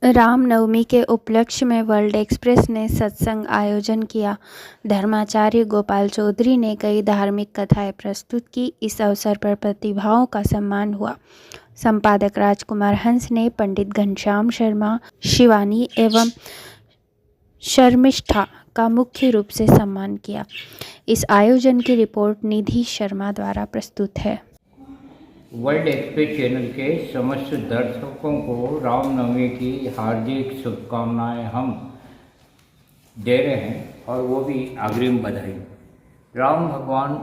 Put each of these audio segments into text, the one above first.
रामनवमी के उपलक्ष्य में वर्ल्ड एक्सप्रेस ने सत्संग आयोजन किया। धर्माचार्य गोपाल चौधरी ने कई धार्मिक कथाएं प्रस्तुत की। इस अवसर पर प्रतिभाओं का सम्मान हुआ। संपादक राजकुमार हंस ने पंडित घनश्याम शर्मा, शिवानी एवं शर्मिष्ठा का मुख्य रूप से सम्मान किया। इस आयोजन की रिपोर्ट निधि शर्मा द्वारा प्रस्तुत है। वर्ल्ड एक्सप्रेस चैनल के समस्त दर्शकों को रामनवमी की हार्दिक शुभकामनाएं हम दे रहे हैं और वो भी अग्रिम बधाई। राम भगवान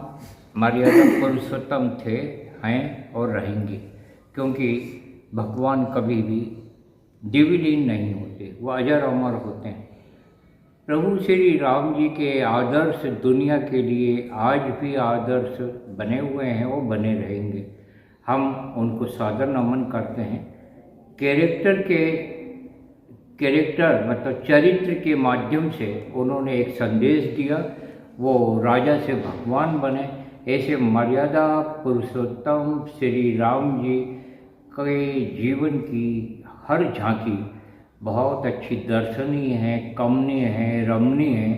मर्यादा पुरुषोत्तम थे, हैं और रहेंगे, क्योंकि भगवान कभी भी दिव्यलीन नहीं होते, वो अजर अमर होते हैं। प्रभु श्री राम जी के आदर्श दुनिया के लिए आज भी आदर्श बने हुए हैं, वो बने रहेंगे। हम उनको सादर नमन करते हैं। कैरेक्टर मतलब चरित्र के माध्यम से उन्होंने एक संदेश दिया, वो राजा से भगवान बने। ऐसे मर्यादा पुरुषोत्तम श्री राम जी के जीवन की हर झांकी बहुत अच्छी दर्शनीय है, कमनीय है, रमणीय है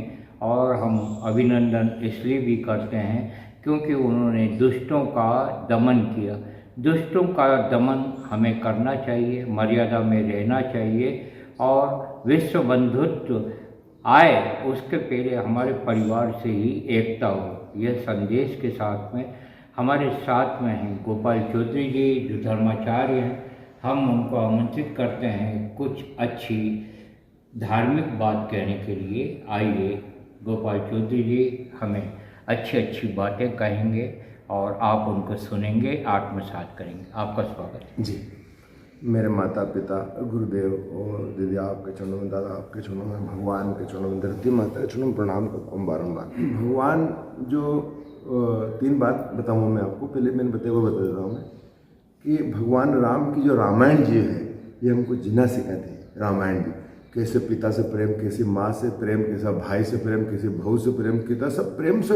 और हम अभिनंदन इसलिए भी करते हैं क्योंकि उन्होंने दुष्टों का दमन किया। दुष्टों का दमन हमें करना चाहिए, मर्यादा में रहना चाहिए और विश्व बंधुत्व आए उसके पहले हमारे परिवार से ही एकता हो। यह संदेश के साथ में हमारे साथ में हैं गोपाल चौधरी जी जो धर्माचार्य हैं। हम उनको आमंत्रित करते हैं कुछ अच्छी धार्मिक बात कहने के लिए। आइए, गोपाल चौधरी जी हमें अच्छी अच्छी बातें कहेंगे और आप उनको सुनेंगे, आत्मसात करेंगे। आपका स्वागत है जी। मेरे माता पिता गुरुदेव और दीदी आपके चरणों में, दादा आपके चरणों में, भगवान के चरणों में, धरती माता के चरणों में प्रणाम करता हूँ बारम्बार। भगवान जो 3 बात बताऊँगा मैं आपको, पहले मैंने बताया वो बता देता हूँ मैं कि भगवान राम की जो रामायण जी है ये हमको जीना सिखाती है। रामायण जी कैसे पिता से प्रेम, कैसे माँ से प्रेम, कैसा भाई से प्रेम, कैसे बहू से प्रेम, कितना सब प्रेम से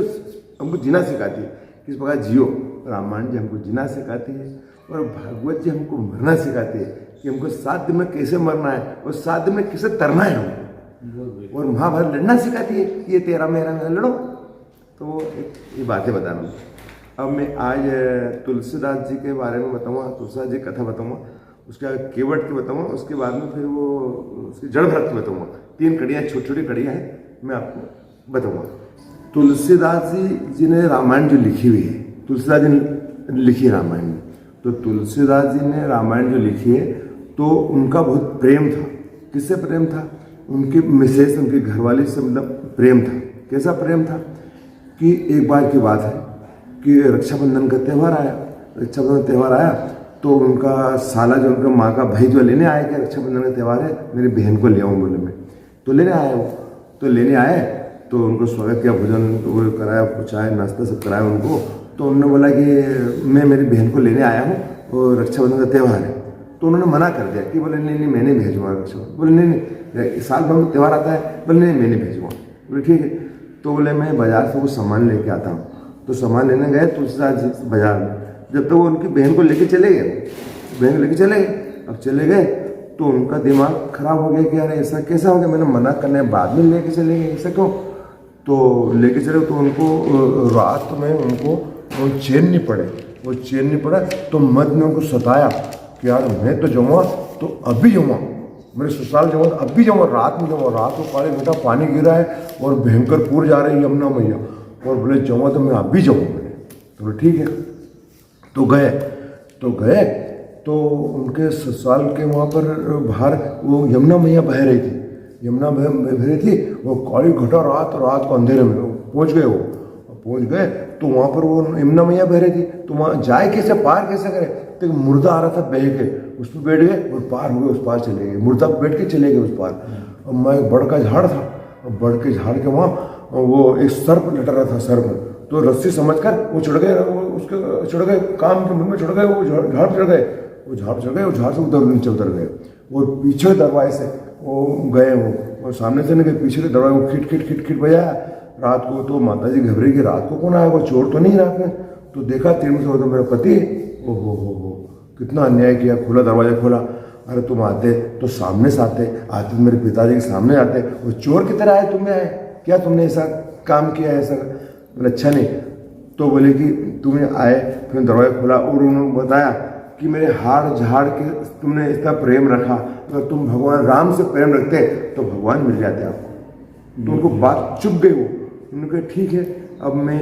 हमको जीना सिखाती है। किस प्रकार जियो, रामायण जी हमको जीना सिखाती है। और भागवत जी हमको मरना सिखाती है कि हमको 7 दिन में कैसे मरना है और 7 दिन में कैसे तरना है हमको। और महाभारत लड़ना सिखाती है कि ये तेरा मेरा लड़ो। तो वो ये बातें बताना हूँ। अब मैं आज तुलसीदास जी के बारे में बताऊँगा, तुलसीदास जी कथा बताऊँगा, उसका केवट की बताऊँगा, उसके बाद में फिर वो उसकी जड़ भरत बताऊँगा। 3 कड़ियाँ, छोटी छोटी कड़ियाँ हैं, मैं आपको बताऊँगा। तुलसीदास जी ने रामायण जो लिखी हुई है, तुलसीदास जी ने लिखी रामायण, तो तुलसीदास जी ने रामायण जो लिखी है तो उनका बहुत प्रेम था। किससे प्रेम था? उनके मिसेस, उनके घरवाली से मतलब प्रेम था। कैसा प्रेम था कि एक बार की बात है कि रक्षाबंधन का त्यौहार आया। रक्षाबंधन त्यौहार आया तो उनका साला जो उनका माँ का भाई जो लेने आया कि रक्षाबंधन का त्यौहार है, मेरी बहन को ले आऊँ बोले मैं, तो लेने आया वो। तो लेने आए तो उनको स्वागत किया, भोजन वो कराया, चाय नाश्ता सब कराया उनको। तो उन्होंने बोला कि मैं मेरी बहन को लेने आया हूँ और रक्षाबंधन का त्यौहार है। तो उन्होंने मना कर दिया कि बोले नहीं मैं नहीं भेजूँगा रक्षाबंधन। बोले नहीं साल भर में त्यौहार आता है, बोले नहीं मैं नहीं भेजूँगा। बोले ठीक है। तो बोले मैं बाजार से वो सामान लेके आता हूँ। तो सामान लेने गए तुलसीदास जी बाजार में। जब तक वो उनकी बहन को लेके चले गए, बहन को लेके चले गए। अब चले गए तो उनका दिमाग खराब हो गया कि यार ऐसा कैसा हो गया, मैंने मना करने बाद में लेके चले गए, ऐसा क्यों? तो लेके चले तो उनको रात में उनको चैन नहीं पड़े, वो चैन नहीं पड़ा। तो मद ने उनको सताया कि यार मैं तो जाऊँगा तो अभी जाऊँगा, मेरे ससुराल जाऊँगा तो अभी जाऊँगा, रात में जाऊँगा। रात को पाले बेटा पानी गिरा है और भयंकर पूर जा रही है यमुना मैया, और बोले जाऊँगा तो मैं अभी जाऊँगा। तो ठीक है। तो गए तो उनके ससुराल के वहाँ पर बाहर वो यमुना मैया बह रही थी, यमुना बह रही थी। वो काली घटा रात को अंधेरे में पहुँच गए। वो पहुँच गए तो वहाँ पर वो यमुना मैया बह रही थी। तो वहाँ जाए कैसे, पार कैसे करे? तो मुर्दा आ रहा था बह के, उस पर बैठ गए और पार हो गए, उस पार चले गए। मुर्दा बैठ के चले गए उस पार। अब मैं बड़ का झाड़ था, बड़ के झाड़ के वहाँ वो एक सर्प लट रहा था, सर्प। तो रस्सी समझकर वो चढ़ गए, उसके चढ़ गए, काम के मुंह में चढ़ गए, वो झाड़ चढ़ गए, वो झाड़ चढ़ गए, वो झाड़ से नीचे उतर गए। वो पीछे दरवाजे से वो गए, वो सामने से नहीं गए, पीछे के दरवाजे को खिट खिट खिट खिट बजाया। रात को तो माता जी घबरी कि रात को कौन आया, वो चोर तो नहीं रात में। तो देखा तीन से तो मेरा पति। ओ हो, कितना अन्याय किया, खुला दरवाजा खोला अरे तुम आते तो सामने से आते तो मेरे पिताजी के सामने आते, वो चोर की तरह आए, तुमने आए क्या, तुमने ऐसा काम किया है ऐसा? बोले अच्छा नहीं। तो बोले कि तुम्हें आए, फिर दरवाजा खोला और उन्होंने बताया कि मेरे हार झाड़ के तुमने इसका प्रेम रखा, अगर तुम भगवान राम से प्रेम रखते तो भगवान मिल जाते आपको। तो उनको बात चुप गई वो। उन्होंने कहा ठीक है, अब मैं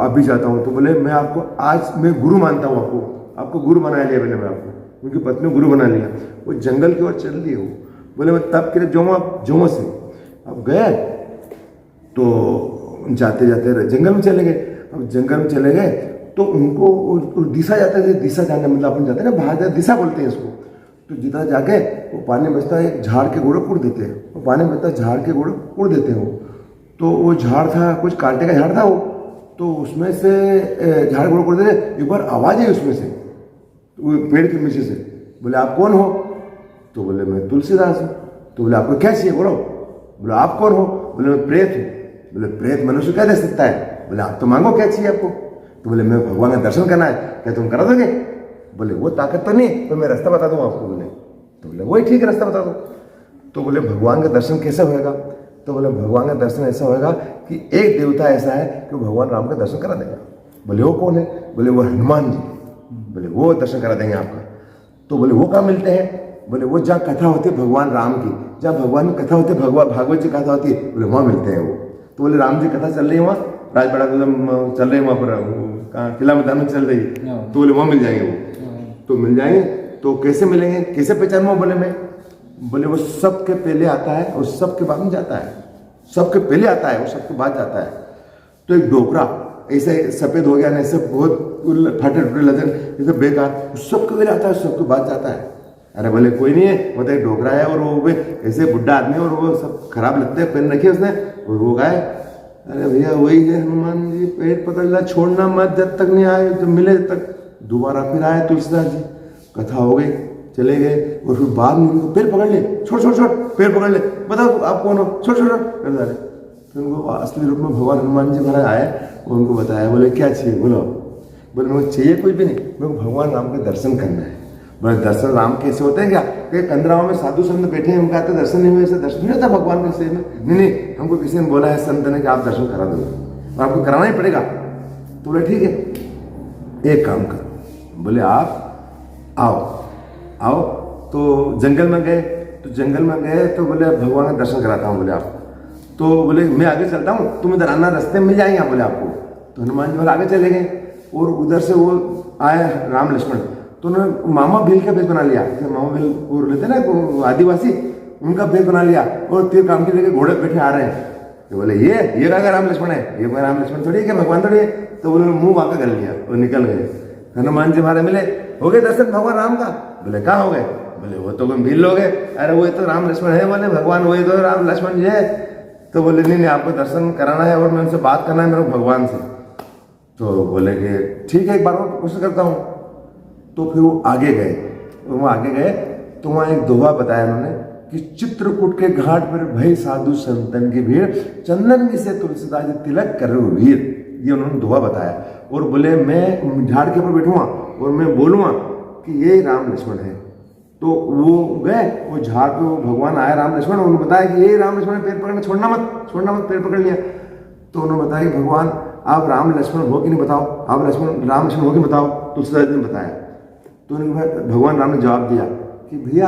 अभी जाता हूँ। तो बोले मैं आपको आज मैं गुरु मानता हूँ, आपको गुरु बना लिया मैंने, मैं आपको उनकी पत्नी गुरु बना लिया। वो जंगल की ओर चल दिए वो। बोले मैं तब के जोमा से अब गए, तो जाते जाते जंगल में चले गए। अब जंगल में चले गए तो उनको दिशा जाता है, दिशा जानने मतलब अपन जाते हैं ना बाहर, दिशा बोलते हैं इसको। तो जितना जाके वो पानी में बचता है, एक झाड़ के गोड़े कूड़ देते हैं, वो पानी में बचता है, झाड़ के गोड़े कूड़ देते हैं वो। तो वो झाड़ था, कुछ कांटे का झाड़ था वो, तो उसमें से झाड़ गोड़े कूड़ देते, एक बार आवाज़ आई उसमें से, वो पेड़ के नीचे से। बोले आप कौन हो? तो बोले मैं तुलसीदास हूँ। तो बोले आपको क्या चाहिए बोलो? बोले आप कौन हो? बोले मैं प्रेत हूँ। बोले प्रेत मनुष्य क्या दे सकता है? बोले आप तो मांगो क्या चाहिए आपको? तो बोले मैं भगवान का दर्शन करना है, क्या तुम करा दोगे? बोले वो ताकत तो नहीं, तो मैं रास्ता बता दूँ आपको। बोले तो बोले वही ठीक है, रास्ता बता दो। तो बोले भगवान का दर्शन कैसे होएगा? तो बोले भगवान का दर्शन ऐसा होएगा कि एक देवता ऐसा है कि भगवान राम का दर्शन करा देगा। बोले वो कौन है? बोले वो हनुमान जी। बोले वो दर्शन करा देंगे आपका। तो बोले वो कहाँ मिलते हैं? बोले वो जहाँ कथा होती है भगवान राम की, जहाँ भगवान की कथा होती है, भागवत जी कथा होती है, बोले वहाँ मिलते हैं वो। तो बोले राम जी कथा चल रही है वहाँ, राजबाड़ा चल रही है वहाँ पर, कहाँ किला मैदान में चल रही है, तो बोले वहाँ मिल जाएंगे वो। तो मिल जाएंगे, तो कैसे मिलेंगे, कैसे पहचानूँ? बोले मैं, बोले वो सबके पहले आता है और सबके बाद में जाता है, सबके पहले आता है और सबके बाद जाता है। तो एक डोकरा ऐसे सफेद हो गया ना, ऐसे बहुत फटे टूटे लगे, जैसे बेकार, सबके पहले आता है सबके बाद जाता है। अरे बोले कोई नहीं है, वो तो एक डोकरा है और वो ऐसे बुढ़ा आदमी और वो सब खराब लगते हैं, पहन रखे उसने, और वो गाय। अरे भैया वही है हनुमान जी, पेट पकड़ लिया, छोड़ना मत जब तक नहीं आए, जब मिले तक। दोबारा फिर आए तुलसीदास जी, कथा हो गई, चले गए, और फिर बाद में उनको पैर पकड़ ले, छोड़ पैर पकड़ ले, बताओ आप कौन हो, छोड़ कर डाले। फिर उनको असली रूप में भगवान हनुमान जी महाराज आए, उनको बताया, बोले क्या चाहिए बोलो? बोले मेरे को चाहिए कुछ भी नहीं, मेरे को भगवान राम के दर्शन करना है। बोले दर्शन राम कैसे होते हैं क्या? कि कंदराओं में साधु संत बैठे हैं, उनका तो दर्शन नहीं हुए, ऐसे दर्शन नहीं होता भगवान के सेव में। नहीं, हमको किसी ने बोला है संत ने कि आप दर्शन करा दो, और आपको कराना ही पड़ेगा। तो बोले ठीक है, एक काम करो। बोले आप आओ। तो जंगल में गए, तो बोले भगवान का दर्शन कराता हूँ। बोले आप, तो बोले मैं आगे चलता हूँ, तुम इधर आना, रास्ते में मिल जाएंगे बोले आपको। तो हनुमान जी बोले आगे चले गए, और उधर से वो आए राम लक्ष्मण, तो उन्होंने मामा भील का भेष बना लिया। मामा भील वो रहते ना आदिवासी, उनका भेष बना लिया, और तीर काम के लेके घोड़े बैठे आ रहे हैं। तो बोले ये का राम लक्ष्मण है, ये राम लक्ष्मण थोड़ी है, भगवान थोड़ी है। तो बोले मुंह वाका कर लिया और निकल गए। हनुमान जी हमारे मिले, हो गए दर्शन भगवान राम का? बोले कहाँ हो गए? बोले वो तो कोई भील लोग है। अरे वो तो राम लक्ष्मण है, बोले भगवान वही तो राम लक्ष्मण जी है। तो बोले नहीं आपको दर्शन कराना है और मैं उनसे बात करना है मेरे को भगवान से। तो बोले कि ठीक है, एक बार और कोशिश करता हूँ। तो फिर वो आगे गए, तो वहाँ एक दोहा बताया उन्होंने कि चित्रकूट के घाट पर भई साधु संतन की भीड़, चंदन से तुलसीदास तिलक कर वीर, ये उन्होंने दोहा बताया। और बोले मैं झाड़ के ऊपर बैठूंगा और मैं बोलूँगा कि ये राम लक्ष्मण है। तो वो गए, वो झाड़ पे वो भगवान आए राम लक्ष्मण, उन्होंने बताया कि ये राम लक्ष्मण पैर पकड़ना, छोड़ना मत, पैर पकड़ लिया। तो उन्होंने बताया कि भगवान आप राम लक्ष्मण हो कि नहीं बताओ, आप राम लक्ष्मण हो कि बताओ। तुलसीदास जी ने बताया। तो भगवान राम ने जवाब दिया कि भैया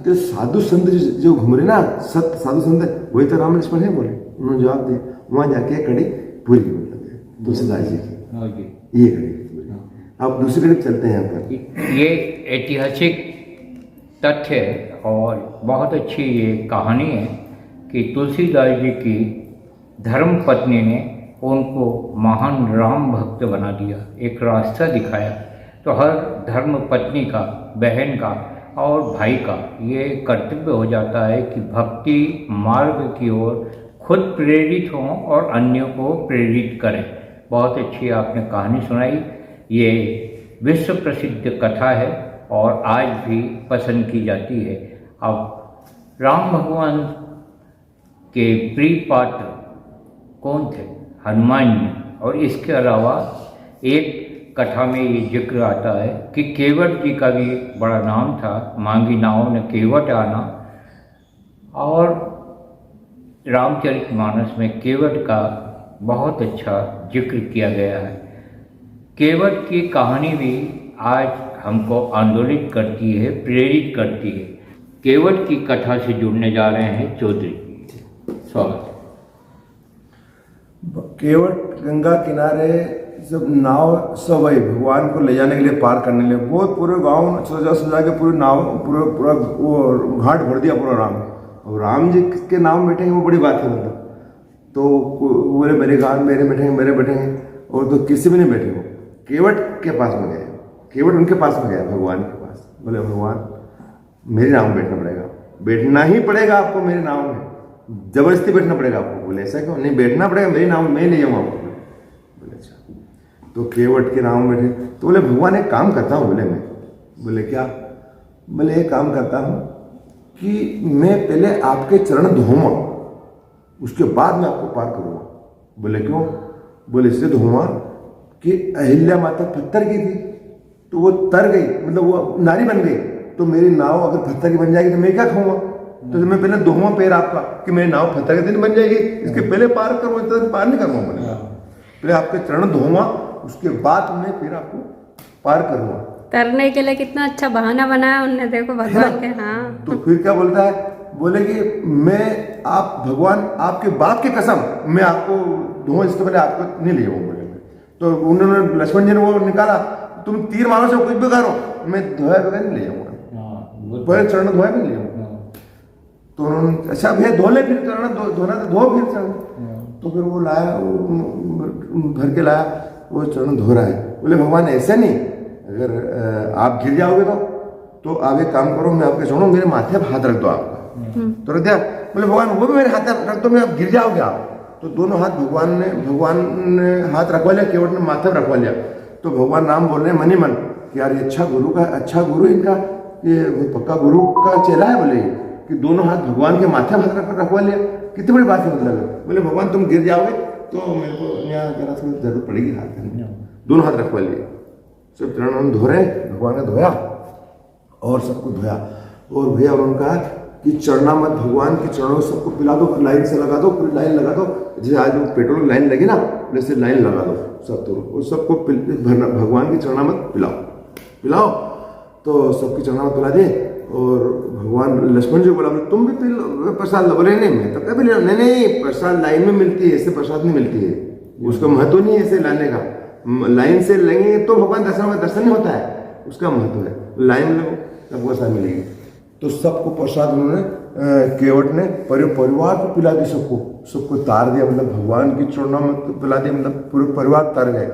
साधु संत जो घूम रहे ना, साधु संत वही तो राम लक्ष्मण है बोले। उन्होंने जवाब दिया, वहाँ जाके कड़ी पूरी मतलब तुलसीदास जी की ये कड़ी। अब दूसरी कड़ी चलते हैं यहाँ पर। ये ऐतिहासिक तथ्य है और बहुत अच्छी ये कहानी है कि तुलसीदास जी की धर्म पत्नी ने उनको महान राम भक्त बना दिया, एक रास्ता दिखाया। तो हर धर्म पत्नी का, बहन का और भाई का ये कर्तव्य हो जाता है कि भक्ति मार्ग की ओर खुद प्रेरित हों और अन्यों को प्रेरित करें। बहुत अच्छी आपने कहानी सुनाई। ये विश्व प्रसिद्ध कथा है और आज भी पसंद की जाती है। अब राम भगवान के प्रिय पात्र कौन थे? हनुमान जी। और इसके अलावा एक कथा में ये जिक्र आता है कि केवट जी का भी बड़ा नाम था, मांगी नाव ने केवट आना, और रामचरितमानस में केवट का बहुत अच्छा जिक्र किया गया है। केवट की कहानी भी आज हमको आंदोलित करती है, प्रेरित करती है। केवट की कथा से जुड़ने जा रहे हैं चौधरी जी, स्वागत है। केवट गंगा किनारे जब नाव सवई भगवान को ले जाने के लिए, पार करने के लिए, बहुत पूरे गांव सजा के पूरी नाव पूरा वो घाट भर दिया पूरा राम। और राम जी के नाव में बैठेंगे वो बड़ी बात है, मतलब तो बोले मेरे गांव मेरे बैठेंगे, और तो किसी भी नहीं बैठे। वो केवट के पास में गए, केवट उनके पास में गया, भगवान के पास। बोले भगवान मेरे नाव में बैठना पड़ेगा, बैठना ही पड़ेगा आपको मेरे नाव में, जबरदस्ती बैठना पड़ेगा आपको। बोले ऐसा क्यों? नहीं बैठना पड़ेगा मेरी नाव में, मैं ले जाऊँगा आपको। बोले अच्छा। तो केवट के नाव में बैठे तो बोले भगवान एक काम करता हूँ। बोले मैं, बोले क्या? बोले एक काम करता हूँ कि मैं पहले आपके चरण धोऊंगा, उसके बाद मैं आपको पार करूँगा। बोले क्यों? बोले इससे धोऊंगा कि अहिल्या माता पत्थर की थी, तो वो तर गई, मतलब वो नारी बन गई, तो मेरी नाव अगर पत्थर की बन जाएगी तो मैं क्या खाऊंगा? तो मैं पहले धोऊंगा पैर आपका कि मेरी नाव पत्थर के दिन बन जाएगी, इसके पहले पार करूँगा, तो पार नहीं करूँगा। बोले पहले आपके चरण धोऊंगा, उसके बाद मैं फिर आपको पार करूँगा। तरने के लिए कितना अच्छा बहाना बनाया उनने, देखो भगवान के। हाँ तो फिर क्या बोलता है? बोले कि मैं आप भगवान आपके बाप की कसम मैं आपको धोऊंगा, इसके पहले आपको नहीं ले जाऊंगा। बोले तो उन्होंने लक्ष्मण जी ने वो निकाला, तुम तीर मारो से कुछ भी करो, मैं धोया बगैर नहीं ले जाऊंगा, पहले चरण धोया भी नहीं ले जाऊंगा। तो उन्होंने अच्छा भैया धो ले, फिर चरण धोना तो धो फिर चरण। तो फिर वो लाया, भर के लाया, वो चरण धो रहा है। बोले भगवान ऐसे नहीं, अगर आप गिर जाओगे तो आप एक काम करो, मैं आपके चरणों मेरे माथे पर हाथ रख दो आपका। तो रख दिया। बोले भगवान वो भी मेरे हाथ रख दो, मैं आप गिर जाओगे आप। तो दोनों हाथ भगवान ने हाथ रखवा लिया, केवट ने माथे पर रखवा लिया। तो भगवान राम बोल रहे हैं मन ही मन कि यार ये अच्छा गुरु इनका, ये पक्का गुरु का चेला है। बोले कि दोनों हाथ भगवान के माथे पर रखवा लिया, कितनी बड़ी बात है। मतलब बोले भगवान तुम गिर जाओगे तो मेरे को यहाँ जरा सी जरूरत पड़ेगी हाथ करने। दोनों हाथ रखवा लिए, सब चरण धो रहे, भगवान ने धोया और सबको धोया। और भैया उन्होंने कहा कि चढ़ना मत, भगवान के चरणों सबको पिला दो, लाइन से लगा दो, पूरी लाइन लगा दो, जैसे आज वो पेट्रोल की लाइन लगी ना वैसे लाइन लगा दो सब। तो सबको भगवान की चरणा मत पिलाओ। तो सबकी चरणा मत पिला दिए। और भगवान लक्ष्मण जी बोला तुम भी प्रसाद लो। बोले नहीं मैं तो कभी नहीं, प्रसाद लाइन में मिलती है, ऐसे प्रसाद नहीं मिलती है, उसका महत्व नहीं है ऐसे लाने का। लाइन से लेंगे तो भगवान दर्शन नहीं होता है, उसका महत्व है। लाइन लो तब प्रसाद मिलेगी। तो सबको प्रसाद उन्होंने केवट ने परिवार को पिला दी, सबको तार दिया, मतलब भगवान की चरणों में तो पिला दिया, मतलब पूरे परिवार तर गए।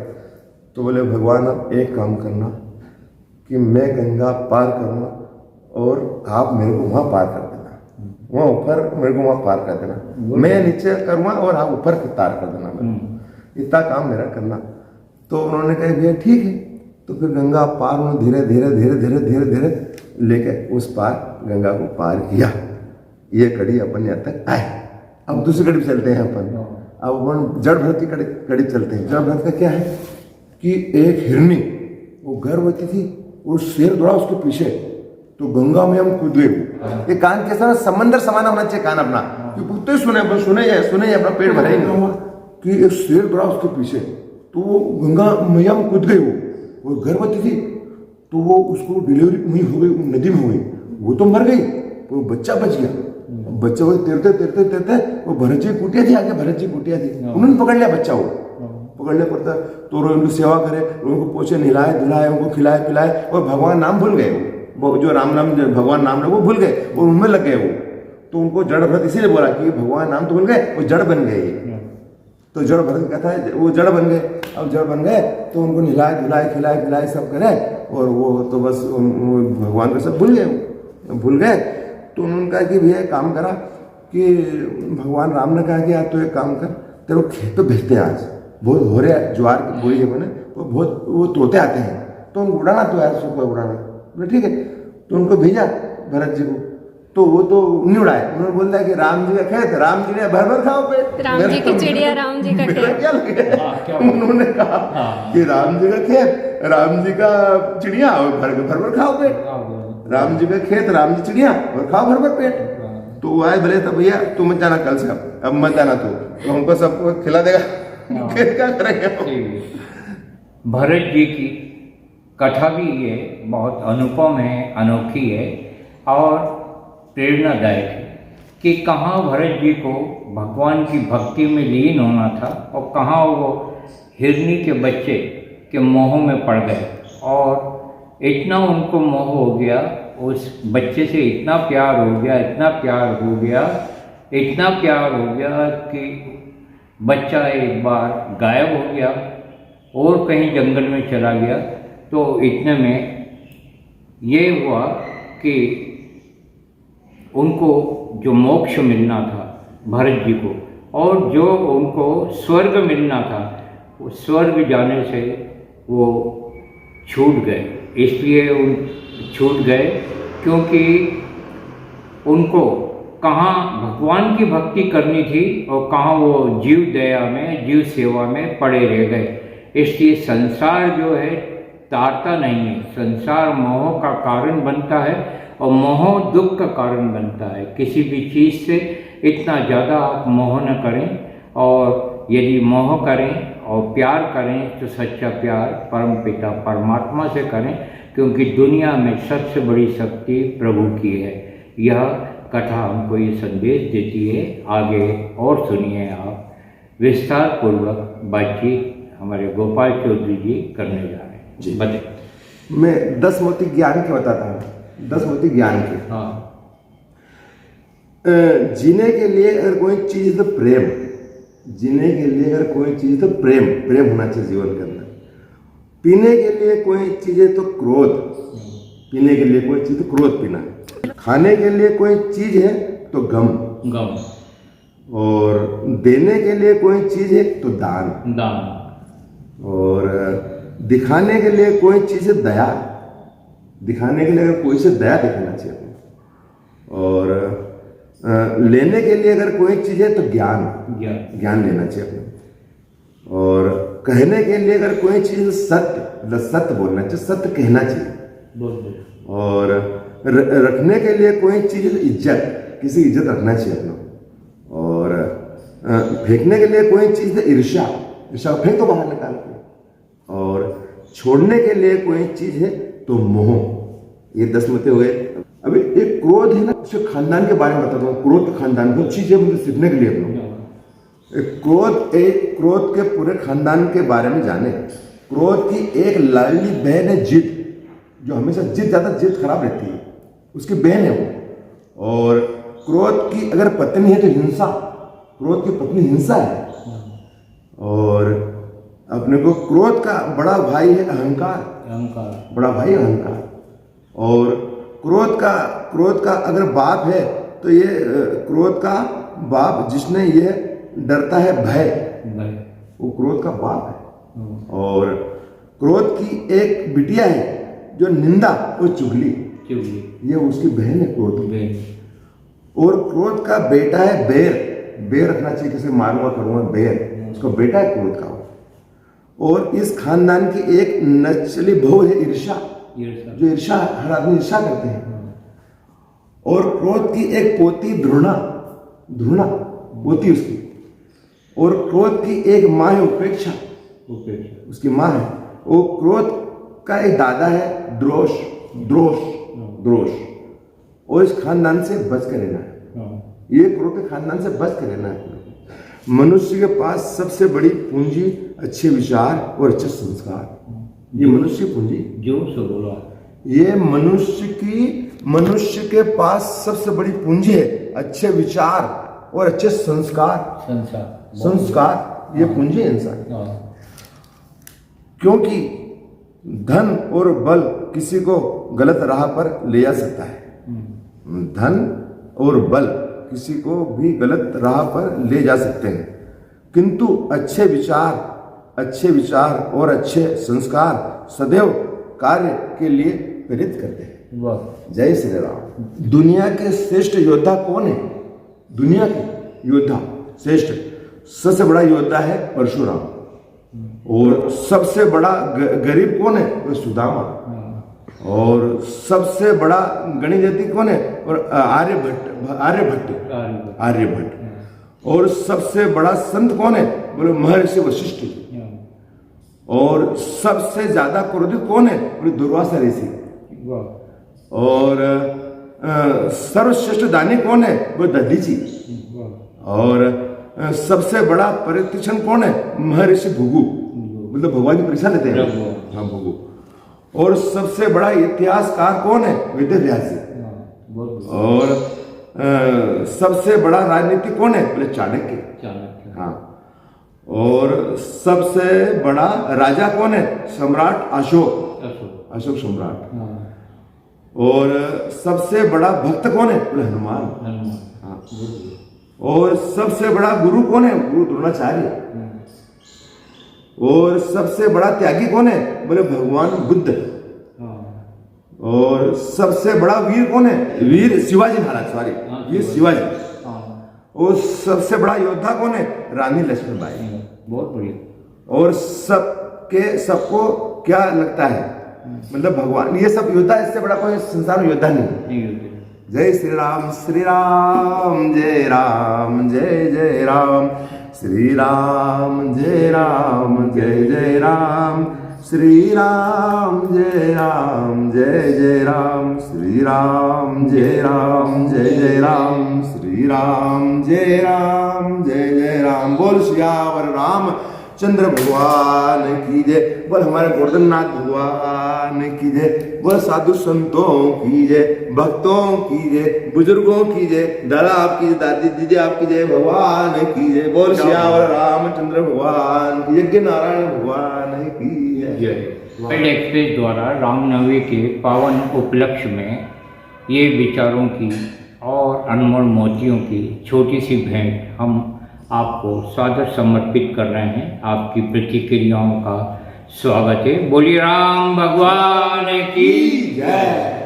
तो बोले भगवान अब एक काम करना कि मैं गंगा पार करूँगा और आप मेरे को वहाँ पार कर देना, वहाँ ऊपर मेरे को वहाँ पार कर देना, मैं नीचे करूँगा और आप ऊपर तार कर देना, इतना काम मेरा करना। तो उन्होंने कहा भैया ठीक है। तो फिर गंगा पार उन्होंने धीरे धीरे लेके उस पार गंगा को पार किया। ये कड़ी अपन यहाँ तक आए। अब दूसरी कड़ी चलते हैं अपन। अब अपन जड़ भरत की कड़ी चलते हैं। जड़ भरत का क्या है कि एक हिरनी वो गर्भवती थी, वो शेर दौड़ा उसके पीछे, तो गंगा में हम कूद गए। ये कान कैसा ना समंदर समाना होना चाहिए कान अपना, कि सुने अपना पेट भरेंगे कि एक शेर दौड़ा उसके पीछे, तो वो गंगा मैया में कूद गई। वो गर्भवती थी, तो वो उसको डिलीवरी नहीं हो गई, नदी में हो गई, वो तो मर गई, वो बच्चा बच गया। बच्चा वो तैरते वो भरत जी कुटिया थी, आगे भरत जी कुटिया थी, उन्होंने पकड़ लिया बच्चा, वो पकड़ने पड़ता। तो उनकी सेवा करे, उनको पोछे, नहलाए धुलाए, उनको खिलाए पिलाए, और भगवान नाम भूल गए, वो जो राम नाम भगवान नाम वो भूल गए और उनमें लग गए वो। तो उनको जड़ भरत इसीलिए बोला कि भगवान नाम तो भूल गए, वो जड़ बन गए। तो जड़ भरत कहता है वो जड़ बन गए। अब जड़ बन गए तो उनको नहलाए धुलाए खिलाए पिलाए सब करे, और वो तो बस भगवान को सब भूल गए। तो उन्होंने कहा कि भैया काम करा कि भगवान राम ने कहा कि यार तो एक काम कर, तेरे को खेत पे भेजते हैं, आज बहुत हो रहा है, ज्वार की बोई है मैंने, तो बहुत वो तोते आते हैं, तो उनको उड़ाना, तो यार सबको उड़ाना। बोले ठीक है। तो उनको भेजा भरत जी को। तो वो तो नहीं उड़ाए, उन्होंने बोला है कि राम जी का खेत, राम जी ने भर भर खाओ पेट। राम जी की चिड़िया, राम जी का मेरा खेत। क्या लगे? हाँ, क्या उन्होंने कहा कि राम जी का खेत, राम जी का चिड़िया और भर भर खाओ पेट। राम जी का खेत, राम जी चिड़िया और खाओ भर भर पेट। तो वो आए बोले, तो भैया तू मत जाना कल से, अब मत जाना तू, तो हमको सबको खिला देगा, फिर क्या करेंगे हम? भरत जी की कथा भी ये बहुत अनुपम है, अनोखी है और प्रेरणादायक है कि कहाँ भरत जी को भगवान की भक्ति में लीन होना था और कहाँ वो हिरनी के बच्चे के मोह में पड़ गए और इतना उनको मोह हो गया, उस बच्चे से इतना प्यार हो गया, इतना प्यार हो गया, इतना प्यार हो गया कि बच्चा एक बार गायब हो गया और कहीं जंगल में चला गया। तो इतने में ये हुआ कि उनको जो मोक्ष मिलना था भरत जी को और जो उनको स्वर्ग मिलना था, वो स्वर्ग जाने से वो छूट गए। इसलिए उन छूट गए क्योंकि उनको कहाँ भगवान की भक्ति करनी थी और कहाँ वो जीव दया में, जीव सेवा में पड़े रह गए। इसलिए संसार जो है तारता नहीं है, संसार मोह का कारण बनता है और मोह दुख का कारण बनता है। किसी भी चीज़ से इतना ज़्यादा आप मोह न करें और यदि मोह करें और प्यार करें तो सच्चा प्यार परम पिता परमात्मा से करें, क्योंकि दुनिया में सबसे बड़ी शक्ति प्रभु की है। यह कथा हमको ये संदेश देती है। आगे और सुनिए आप, विस्तार पूर्वक बातचीत हमारे गोपाल चौधरी जी करने जा रहे हैं जी। बताइए। मैं 10 मोती ज्ञान के बताता हूँ, 10 मोती ज्ञान के। हाँ, जीने के लिए अगर कोई चीज़ तो प्रेम, जीने के लिए अगर कोई चीज़ तो प्रेम, प्रेम होना चाहिए जीवन के अंदर। पीने के लिए कोई चीज़ है तो क्रोध, पीने के लिए कोई चीज़ तो क्रोध पीना। खाने के लिए कोई चीज़ है तो गम, गम। और देने के लिए कोई चीज़ है तो दान, दान। और दिखाने के लिए कोई चीज़ है दया, दिखाने के लिए अगर कोई से दया दिखाना चाहिए अपने। और लेने के लिए अगर कोई चीज़ है तो ज्ञान, ज्ञान लेना चाहिए अपने। और कहने के लिए अगर कोई चीज़ सत्य, सत्य बोलना चाहिए, सत्य कहना चाहिए। और रखने के लिए कोई चीज़ है इज्जत, किसी की इज्जत रखना चाहिए अपना। और फेंकने के लिए कोई चीज़ है ईर्ष्या, ईर्ष्या फेंक तो बाहर निकाल के। और छोड़ने के लिए कोई चीज़ है तो मोह। ये 10 मते हुए। अभी एक क्रोध है ना, उसके खानदान के बारे में बताता हूँ। क्रोध का खानदान बहुत चीज़ है मुझे सीखने के लिए अपना। एक क्रोध के पूरे खानदान के बारे में जाने। क्रोध की एक लाडली बहन है जिद, जो हमेशा जिद, ज़्यादा जिद खराब रहती है, उसकी बहन है वो। और क्रोध की अगर पत्नी है तो हिंसा, क्रोध की पत्नी हिंसा है। और अपने को क्रोध का बड़ा भाई है अहंकार, अहंकार बड़ा भाई अहंकार। और क्रोध का अगर बाप है तो ये क्रोध का बाप जिसने ये डरता है भय, वो क्रोध का बाप है। और क्रोध की एक बिटिया है जो निंदा, वो चुगली, ये उसकी बहन है क्रोध की बहन। और क्रोध का बेटा है बैर, बैर रखना चाहिए, किसे मारूंगा करूंगा बैर, उसका बेटा है क्रोध का। और इस खानदान की एक नचली बहू है ईर्ष्या, जो ईर्ष्या, हर आदमी ईर्ष्या करते हैं। और क्रोध की एक पोती ध्रुणा, ध्रुणा पोती उसकी। और क्रोध की एक माँ है उपेक्षा, उसकी माँ है। वो क्रोध का एक दादा है द्रोष, द्रोष। और इस खानदान से बच कर रहना है, ये क्रोध के खानदान से बच कर रहना है। मनुष्य के पास सबसे बड़ी पूंजी अच्छे विचार और अच्छे संस्कार। ये मनुष्य पूंजी, जो सो बोला, ये मनुष्य के पास सबसे बड़ी पूंजी है अच्छे विचार और अच्छे संस्कार। संस्कार ये पूंजी है इंसान। क्योंकि धन और बल किसी को गलत राह पर ले जा सकता है, धन और बल किसी को भी गलत राह पर ले जा सकते हैं, किंतु अच्छे विचार और अच्छे संस्कार सदैव कार्य के लिए प्रेरित करते हैं। जय श्री राम। दुनिया के श्रेष्ठ योद्धा कौन है? दुनिया के योद्धा श्रेष्ठ, सबसे बड़ा योद्धा है परशुराम। और सबसे बड़ा गरीब कौन है? वो सुदामा। और सबसे बड़ा गणित जाति कौन है? और आर्यभट्ट। और सबसे बड़ा संत कौन है? बोले महर्षि वशिष्ठ। और सबसे ज्यादा क्रोधित कौन है? बोले दुर्वासा ऋषि। और सर्वश्रेष्ठ दानी कौन है? वो दधीची। और सबसे बड़ा परितीक्षण कौन है? महर्षि भृगु, मतलब भगवान की परीक्षा लेते हैं। हाँ, भृगु। और सबसे बड़ा इतिहासकार कौन है? वेद व्यास जी। और सबसे बड़ा राजनीतिक कौन है? बोले चाणक्य। हाँ। और सबसे बड़ा राजा कौन है? सम्राट अशोक सम्राट। और सबसे बड़ा भक्त कौन है? बोले हनुमान। हाँ। और सबसे बड़ा गुरु कौन है? गुरु द्रोणाचार्य। और सबसे बड़ा त्यागी कौन है? बोले भगवान बुद्ध। और सबसे बड़ा वीर कौन है? वीर शिवाजी महाराज, वीर शिवाजी। और सबसे बड़ा योद्धा कौन है? रानी लक्ष्मीबाई। बहुत बढ़िया। और सबको क्या लगता है? मतलब भगवान, ये सब योद्धा, इससे बड़ा कोई संसार में योद्धा नहीं। जय श्री राम, श्री राम जय राम, जय जय राम, श्री राम जय राम, जय जय राम, श्री राम जय राम, जय जय राम, श्री राम जय राम, जय जय राम, श्री राम जय राम, जय जय राम। बोल सियावर राम चंद्र भगवान की जय। बोल हमारे गोवर्धननाथ भगवान की जय। बोल साधु संतों की जय, भक्तों की जय, बुजुर्गों की जय, दादा आपकी जय, दादी दीदी आपकी जय, भगवान की जय। बोल सियावर रामचंद्र भगवान की, यज्ञ नारायण भगवान की जय। वर्ल्ड एक्सप्रेस द्वारा रामनवमी के पावन उपलक्ष्य में ये विचारों की और अनमोल मोतियों की छोटी सी भेंट हम आपको सादर समर्पित कर रहे हैं। आपकी प्रतिक्रियाओं का स्वागत है। बोलिए राम भगवान की जय।